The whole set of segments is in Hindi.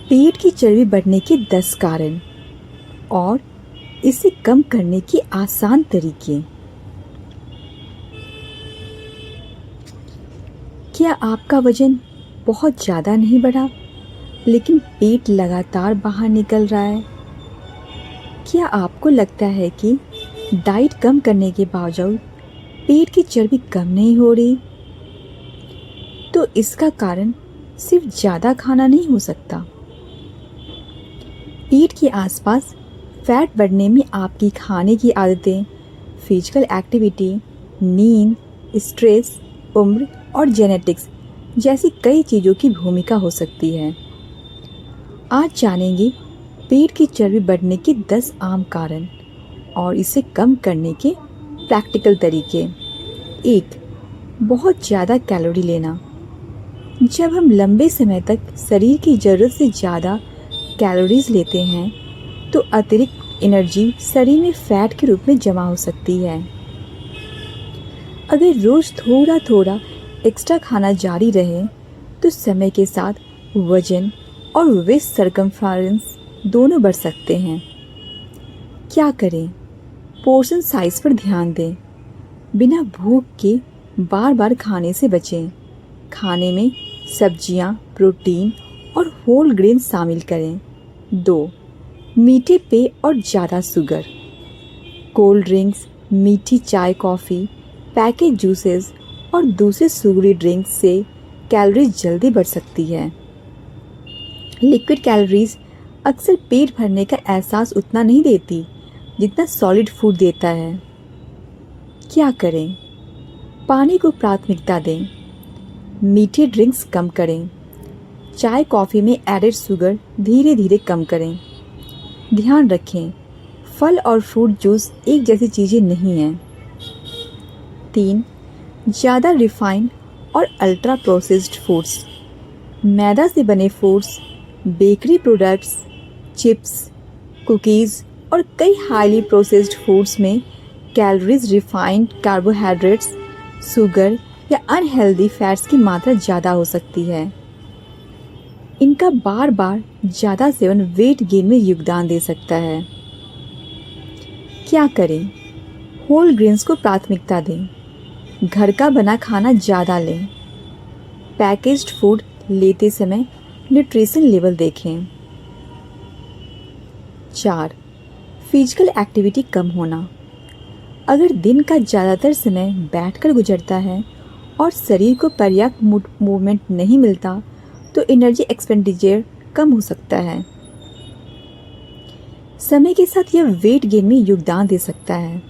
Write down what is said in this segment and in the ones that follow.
पेट की चर्बी बढ़ने के 10 कारण और इसे कम करने के आसान तरीके। क्या आपका वजन बहुत ज़्यादा नहीं बढ़ा, लेकिन पेट लगातार बाहर निकल रहा है? क्या आपको लगता है कि डाइट कम करने के बावजूद पेट की चर्बी कम नहीं हो रही? तो इसका कारण सिर्फ ज़्यादा खाना नहीं हो सकता। पेट के आसपास फैट बढ़ने में आपकी खाने की आदतें, फिजिकल एक्टिविटी, नींद, स्ट्रेस, उम्र और जेनेटिक्स जैसी कई चीज़ों की भूमिका हो सकती है। आज जानेंगे पेट की चर्बी बढ़ने के 10 आम कारण और इसे कम करने के प्रैक्टिकल तरीके। 1. बहुत ज़्यादा कैलोरी लेना। जब हम लंबे समय तक शरीर की ज़रूरत से ज़्यादा कैलोरीज लेते हैं तो अतिरिक्त एनर्जी शरीर में फैट के रूप में जमा हो सकती है। अगर रोज़ थोड़ा थोड़ा एक्स्ट्रा खाना जारी रहे तो समय के साथ वजन और वेस्ट सरकमफ्रेंस दोनों बढ़ सकते हैं। क्या करें? पोर्शन साइज पर ध्यान दें। बिना भूख के बार बार खाने से बचें। खाने में सब्जियां, प्रोटीन और होल ग्रेन शामिल करें। 2. मीठे पेय और ज़्यादा शुगर। कोल्ड ड्रिंक्स, मीठी चाय, कॉफ़ी, पैकेज जूसेस और दूसरे शुगरी ड्रिंक्स से कैलोरीज जल्दी बढ़ सकती है। लिक्विड कैलोरीज अक्सर पेट भरने का एहसास उतना नहीं देती जितना सॉलिड फूड देता है। क्या करें? पानी को प्राथमिकता दें। मीठे ड्रिंक्स कम करें। चाय कॉफ़ी में एडेड शुगर धीरे धीरे कम करें। ध्यान रखें, फल और फ्रूट जूस एक जैसी चीज़ें नहीं हैं। 3. ज़्यादा रिफाइंड और अल्ट्रा प्रोसेस्ड फूड्स। मैदा से बने foods, bakery products, chips, cookies और कई हाईली प्रोसेस्ड फूड्स में कैलोरीज, रिफाइंड कार्बोहाइड्रेट्स, शुगर या अनहेल्दी फैट्स की मात्रा ज़्यादा हो सकती है। इनका बार बार ज़्यादा सेवन वेट गेन में योगदान दे सकता है। क्या करें? होल ग्रेन्स को प्राथमिकता दें। घर का बना खाना ज़्यादा लें। पैकेज्ड फूड लेते समय न्यूट्रिशन लेवल देखें। 4. फिजिकल एक्टिविटी कम होना। अगर दिन का ज़्यादातर समय बैठकर गुजरता है और शरीर को पर्याप्त मूवमेंट नहीं मिलता तो एनर्जी एक्सपेंडिचर कम हो सकता है। समय के साथ यह वेट गेन में योगदान दे सकता है।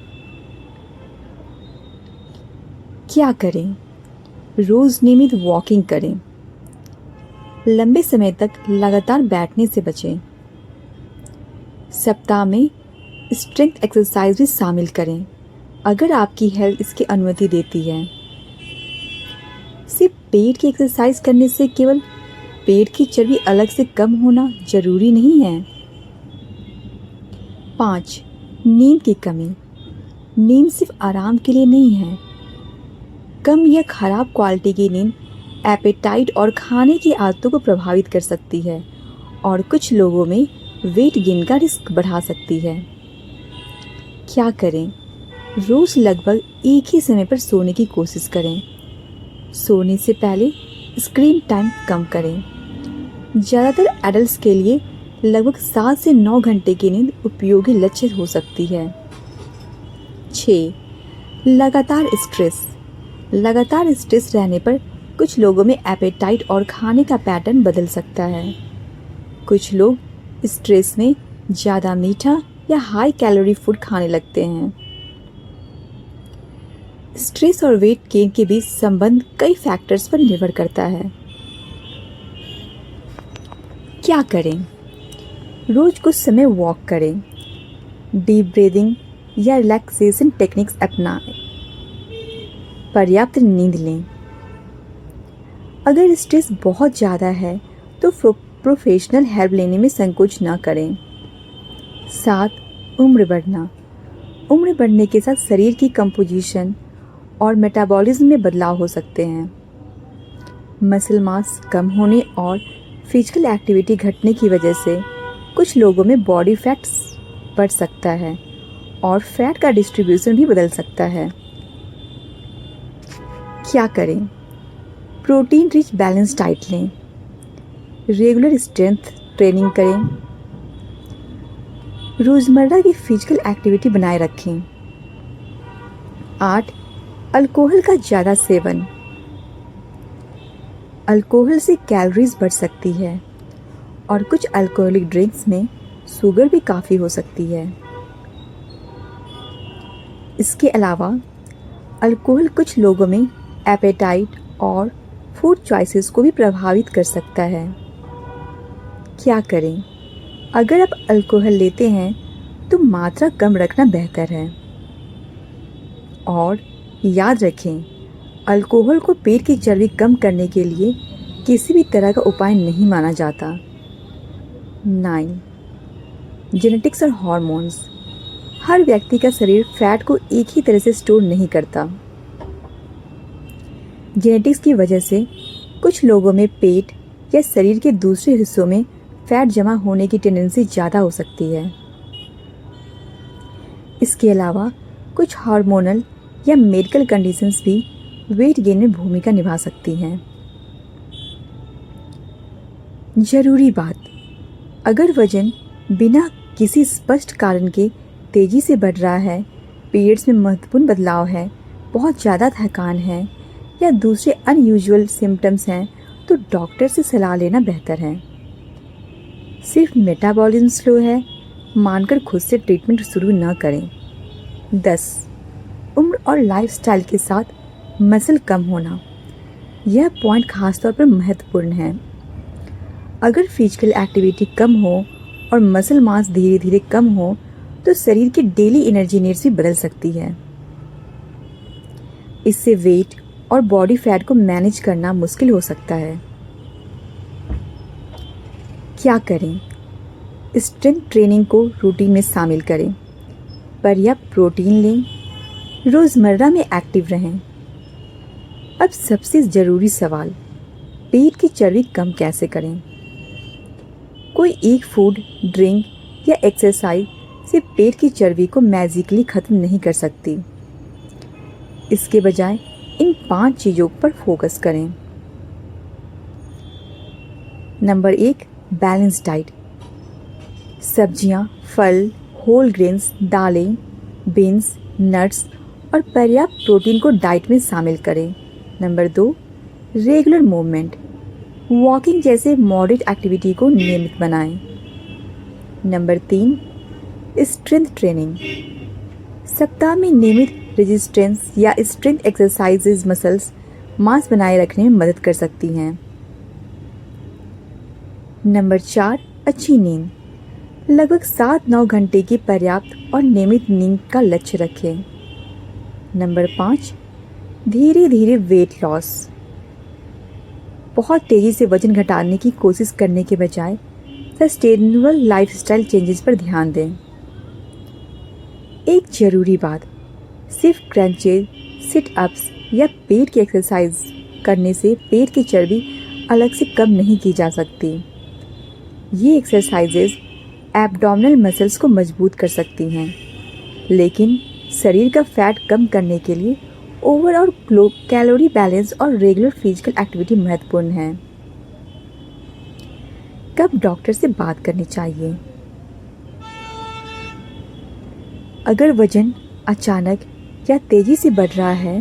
क्या करें? रोज़ नियमित वॉकिंग करें। लंबे समय तक लगातार बैठने से बचें। सप्ताह में स्ट्रेंथ एक्सरसाइज भी शामिल करें अगर आपकी हेल्थ इसकी अनुमति देती है। सिर्फ पेट की एक्सरसाइज करने से केवल पेट की चर्बी अलग से कम होना जरूरी नहीं है। 5. नींद की कमी। नींद सिर्फ आराम के लिए नहीं है। कम या खराब क्वालिटी की नींद एपेटाइट और खाने की आदतों को प्रभावित कर सकती है और कुछ लोगों में वेट गेन का रिस्क बढ़ा सकती है। क्या करें? रोज़ लगभग एक ही समय पर सोने की कोशिश करें। सोने से पहले स्क्रीन टाइम कम करें। ज़्यादातर एडल्ट्स के लिए लगभग 7 से 9 घंटे की नींद उपयोगी लक्ष्य हो सकती है। 6. लगातार स्ट्रेस। लगातार स्ट्रेस रहने पर कुछ लोगों में एपेटाइट और खाने का पैटर्न बदल सकता है। कुछ लोग स्ट्रेस में ज़्यादा मीठा या हाई कैलोरी फूड खाने लगते हैं। स्ट्रेस और वेट गेन के बीच संबंध कई फैक्टर्स पर निर्भर करता है। क्या करें? रोज कुछ समय वॉक करें। डीप ब्रीदिंग या रिलैक्सेशन टेक्निक्स अपनाएं। पर्याप्त नींद लें। अगर स्ट्रेस बहुत ज़्यादा है तो प्रोफेशनल हेल्प लेने में संकोच न करें। 7. उम्र बढ़ना। उम्र बढ़ने के साथ शरीर की कंपोजिशन और मेटाबॉलिज्म में बदलाव हो सकते हैं। मसल मास कम होने और फिजिकल एक्टिविटी घटने की वजह से कुछ लोगों में बॉडी फैट्स बढ़ सकता है और फैट का डिस्ट्रीब्यूशन भी बदल सकता है। क्या करें? प्रोटीन रिच बैलेंस डाइट लें, रेगुलर स्ट्रेंथ ट्रेनिंग करें, रोज़मर्रा की फिजिकल एक्टिविटी बनाए रखें। 8. अल्कोहल का ज़्यादा सेवन। अल्कोहल से कैलोरीज बढ़ सकती है और कुछ अल्कोहलिक ड्रिंक्स में शुगर भी काफ़ी हो सकती है। इसके अलावा अल्कोहल कुछ लोगों में एपेटाइट और फूड चॉइसेस को भी प्रभावित कर सकता है। क्या करें? अगर आप अल्कोहल लेते हैं तो मात्रा कम रखना बेहतर है। और याद रखें, अल्कोहल को पेट की चर्बी कम करने के लिए किसी भी तरह का उपाय नहीं माना जाता। 9. जेनेटिक्स और हार्मोन्स। हर व्यक्ति का शरीर फैट को एक ही तरह से स्टोर नहीं करता। जेनेटिक्स की वजह से कुछ लोगों में पेट या शरीर के दूसरे हिस्सों में फैट जमा होने की टेंडेंसी ज़्यादा हो सकती है। इसके अलावा कुछ हार्मोनल या मेडिकल कंडीशंस भी वेट गेन में भूमिका निभा सकती हैं। जरूरी बात: अगर वजन बिना किसी स्पष्ट कारण के तेज़ी से बढ़ रहा है, पीरियड्स में महत्वपूर्ण बदलाव है, बहुत ज़्यादा थकान है या दूसरे अनयूजुअल सिम्टम्स हैं तो डॉक्टर से सलाह लेना बेहतर है। सिर्फ मेटाबॉलिज्म स्लो है मानकर खुद से ट्रीटमेंट शुरू न करें। 10. उम्र और लाइफस्टाइल के साथ मसल कम होना। यह पॉइंट खासतौर पर महत्वपूर्ण है। अगर फिजिकल एक्टिविटी कम हो और मसल मास धीरे धीरे कम हो तो शरीर की डेली एनर्जी नीड्स भी बदल सकती है। इससे वेट और बॉडी फैट को मैनेज करना मुश्किल हो सकता है। क्या करें? स्ट्रेंथ ट्रेनिंग को रूटीन में शामिल करें, पर्याप्त प्रोटीन लें, रोज़मर्रा में एक्टिव रहें। अब सबसे ज़रूरी सवाल: पेट की चर्बी कम कैसे करें? कोई एक फूड, ड्रिंक या एक्सरसाइज से पेट की चर्बी को मैजिकली ख़त्म नहीं कर सकती। इसके बजाय इन 5 चीज़ों पर फोकस करें। Number 1, balance diet. सब्जियां, फल, होल ग्रेन्स, दालें, बीन्स, नट्स और पर्याप्त प्रोटीन को डाइट में शामिल करें। Number 2, regular movement. वॉकिंग जैसे मॉडरेट एक्टिविटी को नियमित बनाएं। Number 3, strength training. सप्ताह में नियमित रेजिस्टेंस या स्ट्रेंथ एक्सरसाइजेज मसल्स मांस बनाए रखने में मदद कर सकती हैं। नंबर 4, अच्छी नींद। लगभग 7-9 घंटे की पर्याप्त और नियमित नींद का लक्ष्य रखें। नंबर 5, धीरे धीरे वेट लॉस। बहुत तेज़ी से वजन घटाने की कोशिश करने के बजाय सस्टेनेबल लाइफस्टाइल चेंजेस पर ध्यान दें। एक ज़रूरी बात: सिर्फ क्रंचेज, सिट अप्स या पेट की एक्सरसाइज करने से पेट की चर्बी अलग से कम नहीं की जा सकती। ये एक्सरसाइजेज एब्डोमिनल मसल्स को मजबूत कर सकती हैं, लेकिन शरीर का फैट कम करने के लिए ओवरऑल कैलोरी बैलेंस और रेगुलर फिजिकल एक्टिविटी महत्वपूर्ण है। कब डॉक्टर से बात करनी चाहिए? अगर वजन अचानक या तेज़ी से बढ़ रहा है,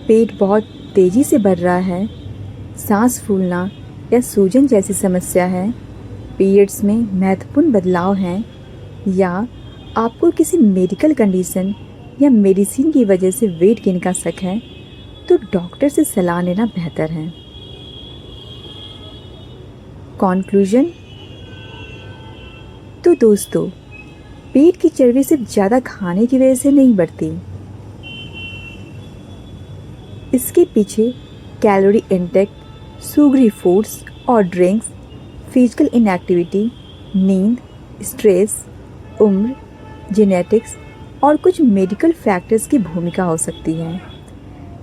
पेट बहुत तेज़ी से बढ़ रहा है, सांस फूलना या सूजन जैसी समस्या है, पीरियड्स में महत्वपूर्ण बदलाव हैं या आपको किसी मेडिकल कंडीशन या मेडिसिन की वजह से वेट गेन का शक है तो डॉक्टर से सलाह लेना बेहतर है। कॉन्क्लूजन। तो दोस्तों, पेट की चर्बी सिर्फ ज़्यादा खाने की वजह से नहीं बढ़ती। इसके पीछे कैलोरी इंटेक, शुगरी फूड्स और ड्रिंक्स, फिजिकल इनएक्टिविटी, नींद, स्ट्रेस, उम्र, जेनेटिक्स और कुछ मेडिकल फैक्टर्स की भूमिका हो सकती है।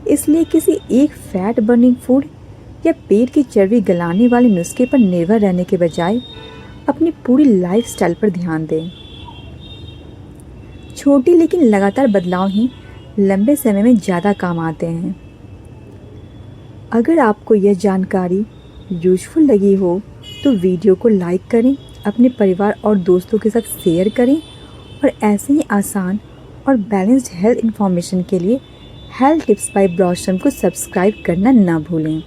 इसलिए किसी एक फैट बर्निंग फूड या पेट की चर्बी गलाने वाले नुस्खे पर निर्भर रहने के बजाय अपनी पूरी लाइफस्टाइल पर ध्यान दें। छोटी लेकिन लगातार बदलाव ही लंबे समय में ज़्यादा काम आते हैं। अगर आपको यह जानकारी यूजफुल लगी हो तो वीडियो को लाइक करें, अपने परिवार और दोस्तों के साथ शेयर करें और ऐसे ही आसान और बैलेंस्ड हेल्थ इन्फॉर्मेशन के लिए हेल्थ टिप्स बाय ब्लॉसम को सब्सक्राइब करना ना भूलें।